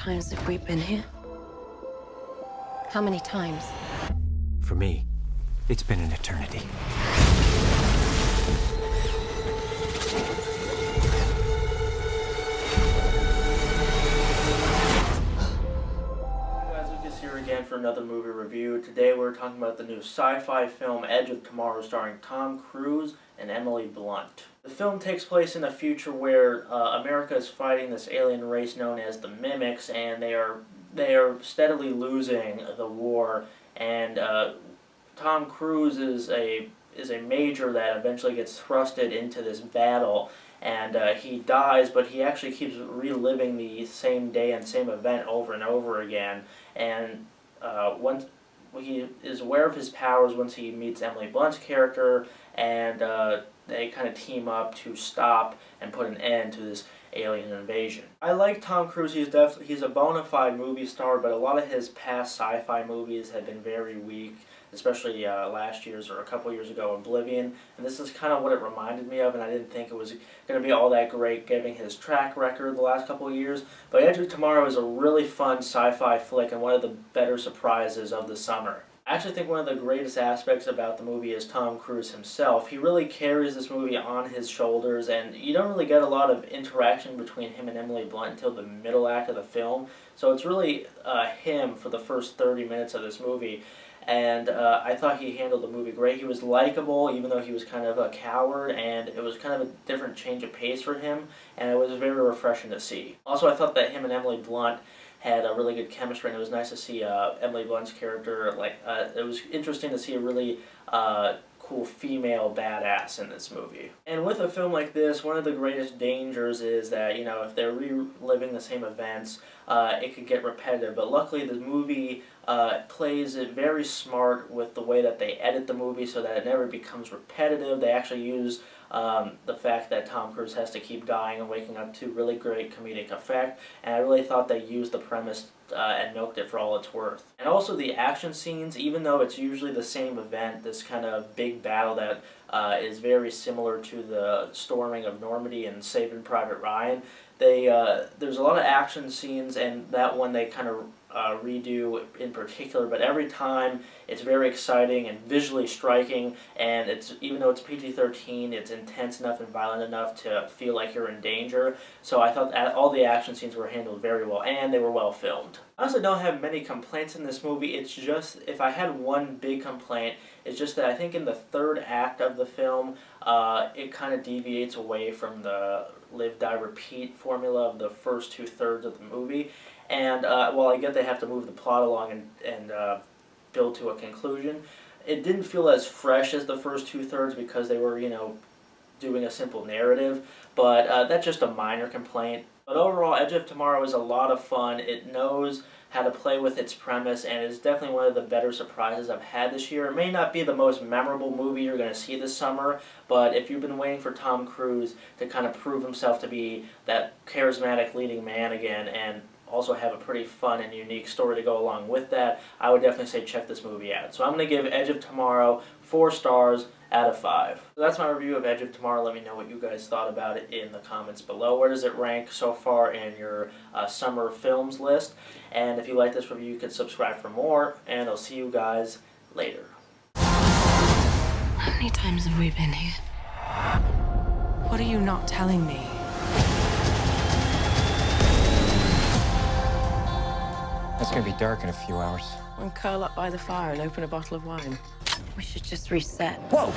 times have we been here? How many times? For me, it's been an eternity. Here again for another movie review. Today we're talking about the new sci-fi film Edge of Tomorrow starring Tom Cruise and Emily Blunt. The film takes place in a future where America is fighting this alien race known as the Mimics, and they are steadily losing the war. And Tom Cruise is a major that eventually gets thrusted into this battle. And he dies, but he actually keeps reliving the same day and same event over and over again. And once he is aware of his powers once he meets Emily Blunt's character, and they kind of team up to stop and put an end to this alien invasion. I like Tom Cruise. He's a bona fide movie star, but a lot of his past sci-fi movies have been very weak, especially last year's or a couple years ago, Oblivion, and this is kind of what it reminded me of, and I didn't think it was going to be all that great given his track record the last couple of years, but Edge of Tomorrow is a really fun sci-fi flick and one of the better surprises of the summer. I actually think one of the greatest aspects about the movie is Tom Cruise himself. He really carries this movie on his shoulders, and you don't really get a lot of interaction between him and Emily Blunt until the middle act of the film, so it's really him for the first 30 minutes of this movie. And I thought he handled the movie great. He was likable, even though he was kind of a coward, and it was kind of a different change of pace for him, and it was very refreshing to see. Also, I thought that him and Emily Blunt had a really good chemistry, and it was nice to see Emily Blunt's character. It was interesting to see a really cool female badass in this movie. And with a film like this, one of the greatest dangers is that, you know, if they're reliving the same events, it could get repetitive. But luckily, the movie plays it very smart with the way that they edit the movie so that it never becomes repetitive. They actually use the fact that Tom Cruise has to keep dying and waking up to really great comedic effect, and I really thought they used the premise and milked it for all it's worth. And also the action scenes, even though it's usually the same event, this kind of big battle that is very similar to the storming of Normandy and Saving Private Ryan, there's a lot of action scenes, and that one they kind of redo in particular, but every time it's very exciting and visually striking, and it's, even though it's PG-13, it's intense enough and violent enough to feel like you're in danger. So I thought all the action scenes were handled very well, and they were well filmed. I also don't have many complaints in this movie. It's just, if I had one big complaint, it's just that I think in the third act of the film, it kind of deviates away from the live, die, repeat formula of the first 2/3 of the movie. And while I get they have to move the plot along and build to a conclusion, it didn't feel as fresh as the first 2/3 because they were, you know, doing a simple narrative. But that's just a minor complaint. But overall, Edge of Tomorrow is a lot of fun. It knows how to play with its premise, and is definitely one of the better surprises I've had this year. It may not be the most memorable movie you're going to see this summer, but if you've been waiting for Tom Cruise to kind of prove himself to be that charismatic leading man again, and also have a pretty fun and unique story to go along with that, I would definitely say check this movie out. So I'm going to give Edge of Tomorrow 4 stars out of 5. So that's my review of Edge of Tomorrow. Let me know what you guys thought about it in the comments below. Where does it rank so far in your summer films list? And if you like this review, you can subscribe for more, and I'll see you guys later. How many times have we been here? What are you not telling me? It's gonna be dark in a few hours. And curl up by the fire and open a bottle of wine. We should just reset. Whoa!